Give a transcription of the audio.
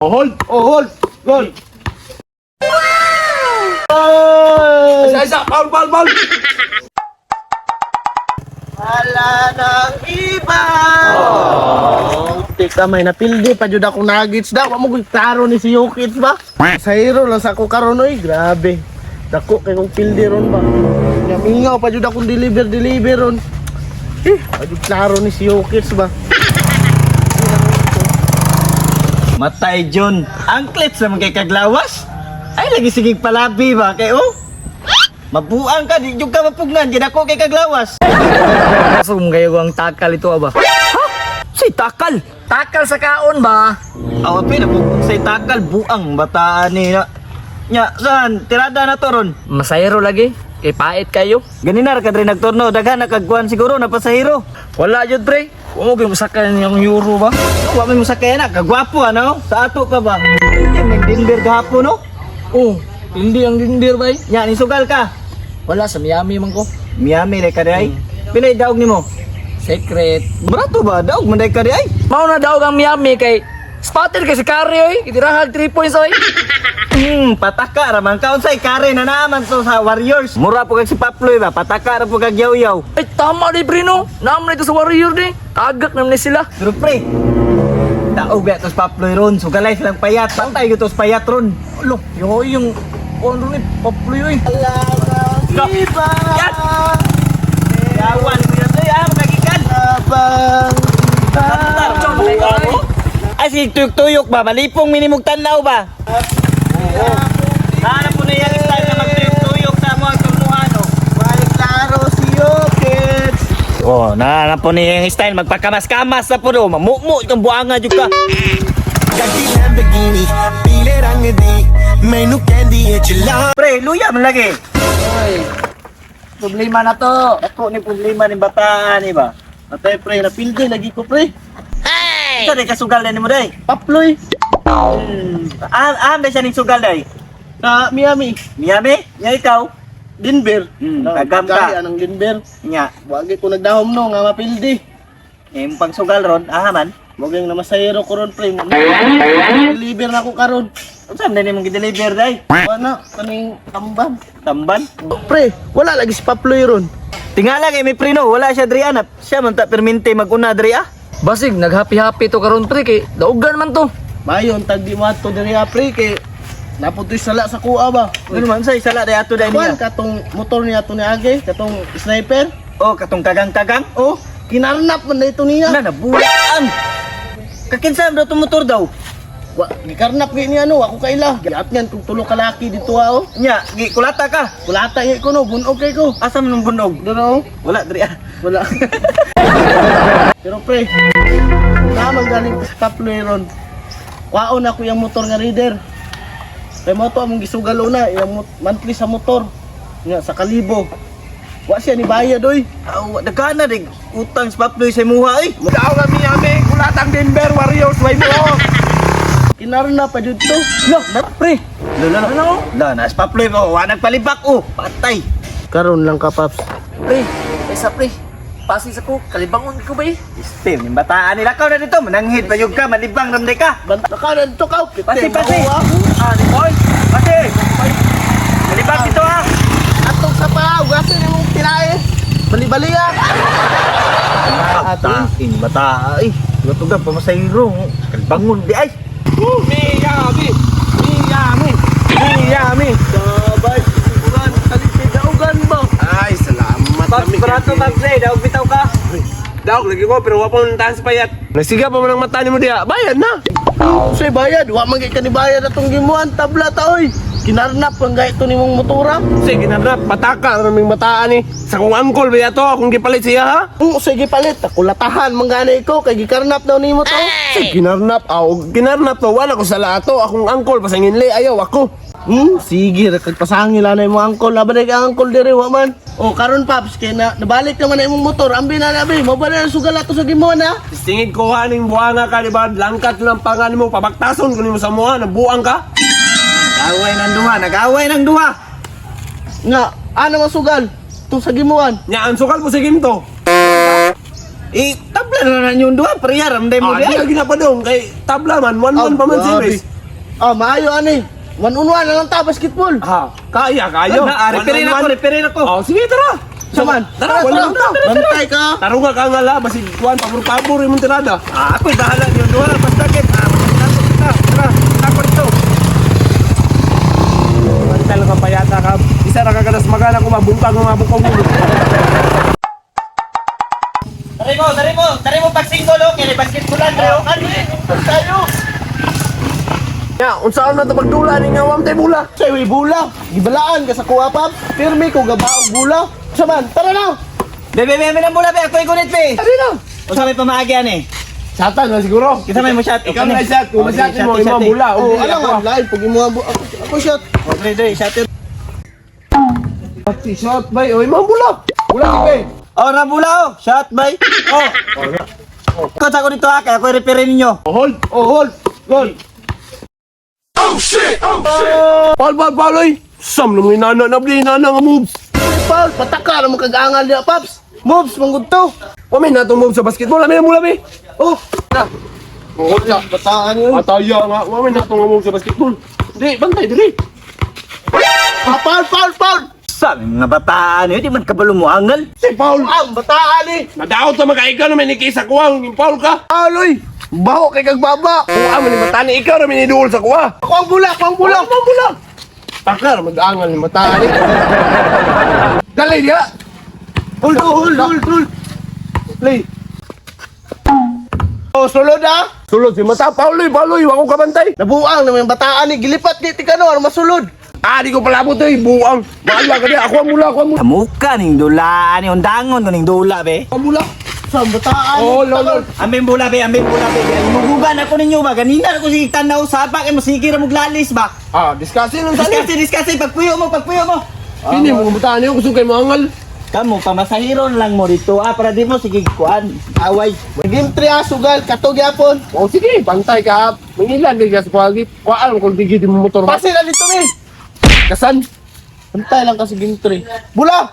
Oh, hold! Oh, hold! Goal! Isa! Ball! Wala nang iba. Tika may napildi pa jud ako nuggets daw. Amo gud klaro ni si Yukits ba? Sa hero lang sa ako karon oy, grabe. Dako kay kong pildi ron ba. Mingaw pa jud akong deliver ron. Pajud klaro ni si Yukits ba? Matay John. Angklet sa mga kaglawas. Ay lagi sigig palabi ba kay oh. Mabuang ka di jud ka mapugnan gid ako kay kaglawas. Asum kayo ang takal ito ba? Ha? Si takal? Takal sa kaon ba? Awa pa na say takal buang bataan ni na. Nya saan tirada na toron. Masayro lagi. Kay pait kayo. Ganinar ka dre nagtorno daghan na kagkuan siguro na pasahero. Wala jud pre. Huwag mo masakan yung euro ba? Wa may musakay na kagwapo ano? Sa ato ka ba? May dinber gahapon no? Oh, hindi ang dindir ba? Nya ni sugal ka. Wala sa Miami man ko. Miami re ka ay. Pilay daog nimo. Secret. Brato ba daog man day ka ay? Mao na daw ang Miami kay spotted kay si Curry oy. Itirahag 3 points oy. Pataka raman ka unsay kare na naman to sa Warriors. Mura po kag si Paploy ba? Pataka ra po kag yaw-yaw. Ay tama di Brino. Naman ito sa Warrior di. Tagak naman ni sila. Pero pre, daog ba tos Paploy ron? Sugalay silang payat. Pantay gyud tos payat ron. Lo, yung ano ni Paploy oy. Iba. Yan. Yawan mo yan ay magagikan. Abang Ay si tuyok-tuyok ba? Malipong minimog tanaw ba? Hanap po na yung style na magtuyok-tuyok sa mga turnuhan, no? may klaro si Yukits. Oh, nahanap po niya yung style. Magpakamas-kamas na po, no? Mamumu itong buanga dyan ka. ਗੱਡੀ ਲੈਂਬਰਗਿਨੀ ਪੀਲੇ ਰੰਗ ਦੀ ਮੈਨੂੰ ਕਹਿੰਦੀ ਏ ਚਲਾ Pre, luya man lagi. Oy. Problema na to. Ako ni problema ni bataan, ba? Atay pre, napildi lagi ko pre. Ito rin kasugal na ni mo, day. Paploy Aham na siya ning sugal, day. na Miami. Miami? Nga ikaw? Denver. Tagam ka. Kaya anong Denver. Nga. Wagi ko nagdahom no nga mapildi. Yung pang sugal ron, ahaman. Wag yung namasayro ko ron pre. Deliver na ko karon. Saan na mong gideliver, day? Wala kaning tamban. Tamban? Pre, wala lagi si Paploy ron. Tingala kay may prino, wala siya dri anap. Siya man ta perminti mag-una dri ah. Basig naghappy-happy to karon pre kay daugan man to. Mayon tag di mo ato diri pre kay naputoy sala sa kuha ba. Ano man say sala day ato day Kuan niya. katong motor niya to ni Age, katong sniper. Oh, katong kagang-kagang. Oh, kinarnap man na ito niya. Na nabulaan. Kakinsa daw tumutor daw. Wa gikarnap gyud niya no, ako kaila. Giat ngan kung tulo ka laki dito oh. Nya, gi kulata ka. Kulata gyud ko no, bunog kay ko. Asa man bunog? Dino, Wala dri ah. wala. Pero pre, naman galing sa Paploy ron. Kwaon ako yung motor nga reader. Kay mo to among gisugalo na, yung monthly sa motor. Nga sa kalibo. Wa siya ni bayad oy. Aw, dagana dig utang sa Paploy sa muha eh. Mudao kami Miami, kulatang Denver Warriors way mo. Kinarna pa jud to. Lo, na pre. Lo. La, na sa Paploy mo, wa nagpalibak oh. Patay. Karon lang ka paps. Pre, kaysa pre. Pasi sa ko, kalibangon ko ba eh? Steam, yung bataan nila ka na dito. Mananghid pa yung ka, malibang ramday ka. Banta ka na dito ka. Pati. Ni boy. Pati. Malibang dito ah. Atong sa pa, ugasin mo tinae. Bali-bali ah. Batain, bata ay. Tuga pamasayro. Bangon di ay. Miami. Sabay. Ugan, kalipid na ugan mo. Ay, salamat kami. Barato mag-play, daw bitaw ka. Daog lagi ko pero wa pa man tahan sa payat. Nasiga pa man ang mata nimo diha. Bayad na. Say bayad, wa man kay kanibayad atong gimuan tabla ta oy. Kinarnap ang gayto nimong motora. Sige na pataka ra ming mataan ni. Sa kong angkol ba to akong gipalit siya ha? Sige palit, kulatahan manggana ikaw kay gikarnap daw nimo to. Sige ginarnap ginarnap to wala ko sa lato akong angkol pasangin li ayaw ako. Sige, kagpasangil na imong angkol. Laban ang angkol diri wa man. Oh, karon paps kay na nabalik naman na imong motor. Ambi na labi, mo ba na sugal ato sa gimuan ha? Stingid ko haning buanga ka di ba? Langkat lang pangan mo pabaktason kunin mo sa muha nabuang ka. Nag-away ng duha. Nga, ano man sugal? To sa gimuan. Nya ang sukal mo sa ginto. Tabla na yung duha, priya ramday mo Ah, di di ay. lagi na pa dong kay tabla man 1-1 pa man grabe. series. Ah, maayo ani. One-on-one na lang ta basketball. Ha, kaya. Referin ako. Oh, sige, tara. Saman. Tara, Wala wala ta. Bantay ka. Tarunga ka nga la, basig kuan pabor-pabor imong tirada. Ako'y bahala yun. Wala pas dakit. Pasok kita. Tara, ako dito. Mantal ka payata ka. Isa ra ka kanas magana ko mabuntag nga mabukong mo. Dari mo pagsinggol, okay? Basketballan, bro. Tayo. Ya, unsaon na to pagdula ni nga wam tay bula? Say we bula. Gibalaan ka sa kuha pap. Firme ko gabaog bula. Saman. Tara na. Bebe, ng mula, be. Ako'y gunit, be. Tara na. O sa may pamaagyan, eh. Satan na siguro. Kita may mo shot. Ikaw na shot, kung shot mo imong bula. Oh, alam nga live pag imo ako shot. O, dre, shot yun. Shot bay, oy imong bula. Bula ni bay. O, nabula, o. Shot, bay. O. Coach, ako dito, ha. Kaya ako'y referin ninyo. Hold, hold. Goal. Paul, oy. Sam nung inana na bli inana nga moves. Paul, pataka naman kag-angal niya paps. Moves manggod to. Wami na itong move sa basketball. Amin na mula, be. Oh, na. Oh, ya, bataan yun. Ataya nga. Wami na itong move sa basketball. Di, bantay, dili. Ah, Paul. Sabi mga bataan, eh. Di man kabalo mo angal. Si Paul. Bataan eh. Nadaot na magkaiga na may nikisa kuha. Yung Paul ka. Paul, oy. Baho kay kag baba. Kuha man ni matani. Ikaw na miniduol sa kuha. Ako ang bula. Ang bula. Takar, mag-angal ni matani. Dali diya. Hold. Play. Oh, sulod ah. Sulod si mata. Pauloy. Wako kabantay. Nabuang naman yung bataan ni gilipat ni tikano ano masulod. Di ko palabot eh. Buang. Bahala ka diya. Ako ang mula. Kamuka ning dulaan, yung dangon ning dula, be. Ang bula. Sa bataan. Oh, lolo. Aming bula, be. Mugugan ako ninyo ba? Ganina ako sige tanaw sa pa kay masigir mo glalis ba? Discussing ng tali. Discuss, pagpuyo mo. Hindi mo matani. Ako sukay mo angal. Kamu pamasahiron lang mo dito, para di mo sige kuan. Away. Game 3 ah, sugal katog yapon. O sige, pantay ka. Mangilan din ka sa kuwagi. Kuhaan kung digit mo motor. Pasi na dito ni. Kasan? Pantay lang kasi game 3. Bula.